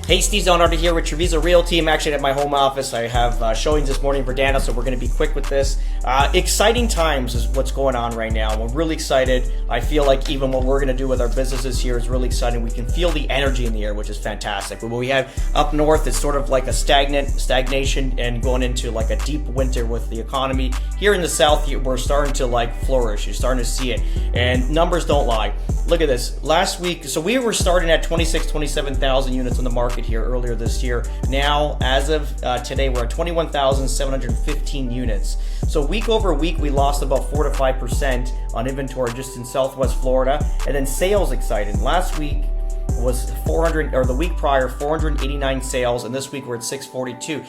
Hey, Steve Zonardi here with Treviso Realty. I'm actually at my home office. I have showings this morning for Dana, so we're going to be quick with this. Exciting times is what's going on right now. We're really excited. I feel like even what we're going to do with our businesses here is really exciting. We can feel the energy in the air, which is fantastic. But what we have up north is sort of like a stagnation and going into like a deep winter with the economy. Here in the south, we're starting to like flourish. You're starting to see it. And numbers don't lie. Look at this. Last week, so we were starting at 27,000 units on the market here earlier this year. Now, as of today, we're at 21,715 units. So week over week, we lost about 4 to 5% on inventory just in Southwest Florida. And then sales exciting. Last week was 400, or the week prior, 489 sales, and this week we're at 642.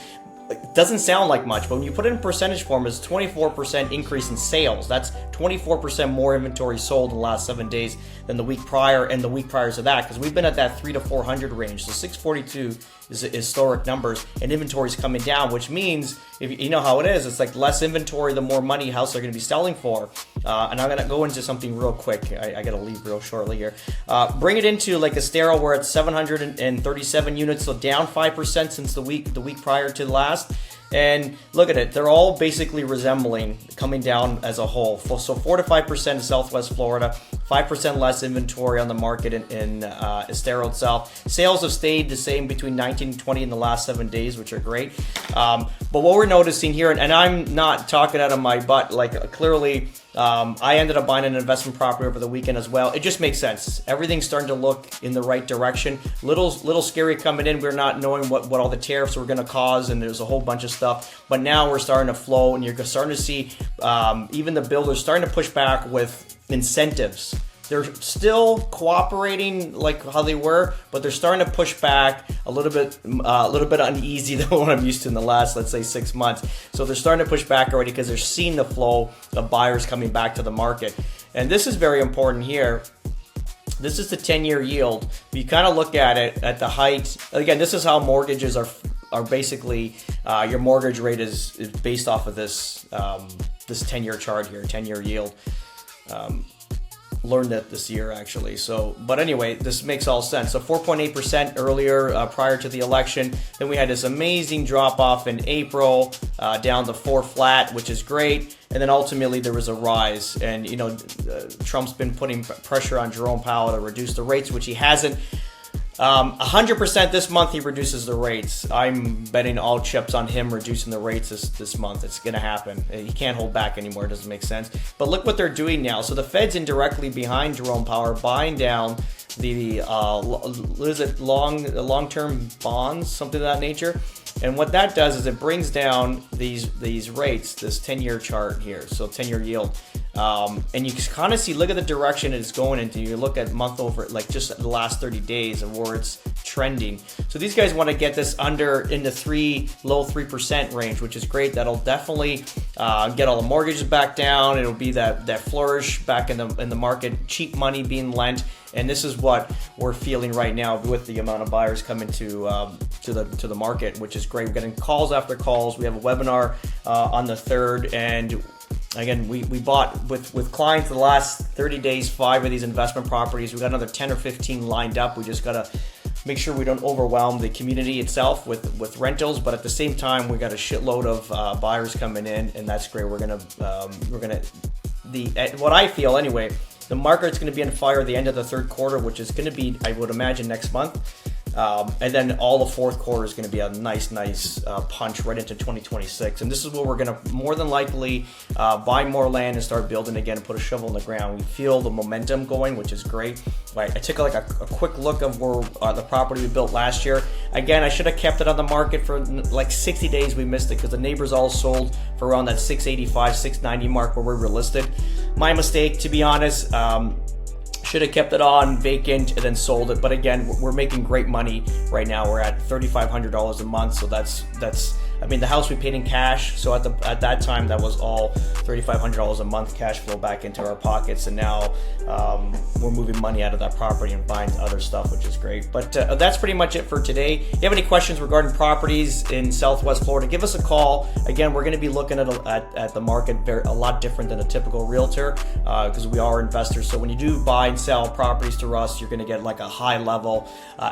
It doesn't sound like much, but when you put it in percentage form, it's 24% increase in sales. That's 24% more inventory sold in the last 7 days than the week prior and the week prior to that, because we've been at that 3 to 400 range. So 642 is historic numbers, and inventory is coming down, which means, if you know how it is, it's like less inventory, the more money houses are going to be selling for. And I'm going to go into something real quick. I got to leave real shortly here. Bring it into like Estero, we're at 737 units, so down 5% since the week prior to the last. And look at it, they're all basically resembling coming down as a whole. So 4 to 5% in Southwest Florida, 5% less inventory on the market in Estero itself. Sales have stayed the same between 19 and 20 in the last 7 days, which are great. But what we're noticing here, and I'm not talking out of my butt, like clearly I ended up buying an investment property over the weekend as well. It just makes sense. Everything's starting to look in the right direction. Little scary coming in. We're not knowing what all the tariffs were going to cause, and there's a whole bunch of stuff. But now we're starting to flow, and you're starting to see even the builders starting to push back with incentives. They're still cooperating like how they were, but they're starting to push back a little bit uneasy than what I'm used to in the last, let's say, 6 months. So they're starting to push back already because they're seeing the flow of buyers coming back to the market. And this is very important here. This is the 10-year yield. If you kind of look at it at the height, again, this is how mortgages are basically, your mortgage rate is based off of this 10-year chart here, 10-year yield. Learned that this year actually. So, but anyway, this makes all sense. So 4.8% earlier prior to the election. Then we had this amazing drop off in April down to 4 flat, which is great. And then ultimately there was a rise. And you know, Trump's been putting pressure on Jerome Powell to reduce the rates, which he hasn't. 100% this month he reduces the rates. I'm betting all chips on him reducing the rates this month. It's going to happen. He can't hold back anymore. It doesn't make sense. But look what they're doing now. So the Fed's indirectly behind Jerome Powell, buying down the long-term bonds, something of that nature. And what that does is it brings down these rates, this 10-year chart here, so 10-year yield. And you kind of see, look at the direction it's going into. You look at month over, like just the last 30 days of where it's trending. So these guys want to get this under in the low 3% range, which is great. That'll definitely get all the mortgages back down. It'll be that flourish back in the market, cheap money being lent. And this is what we're feeling right now with the amount of buyers coming to the market, which is great. We're getting calls after calls. We have a webinar on the 3rd, and again, we bought with clients the last 30 days 5 of these investment properties. We got another 10 or 15 lined up. We just gotta make sure we don't overwhelm the community itself with rentals, but at the same time, we got a shitload of buyers coming in, and that's great. What I feel anyway, the market's going to be on fire at the end of the 3rd quarter, which is going to be, I would imagine, next month. And then all the 4th quarter is going to be a nice punch right into 2026. And this is where we're going to more than likely buy more land and start building again and put a shovel in the ground. We feel the momentum going, which is great. Right, I took a quick look of where the property we built last year. Again, I should have kept it on the market for like 60 days. We missed it because the neighbors all sold for around that 685, 690 mark where we were listed. My mistake, to be honest. Should have kept it on vacant and then sold it. But again, we're making great money right now. We're at $3,500 a month, so that's I mean, the house we paid in cash, so at that time that was all $3,500 a month cash flow back into our pockets, and now we're moving money out of that property and buying other stuff, which is great. But that's pretty much it for today. If you have any questions regarding properties in Southwest Florida, give us a call. Again, we're going to be looking at the market a lot different than a typical realtor because we are investors. So when you do buy and sell properties through us, you're going to get like a high level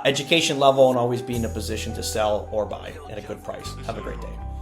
education level and always be in a position to sell or buy at a good price. Have a great day.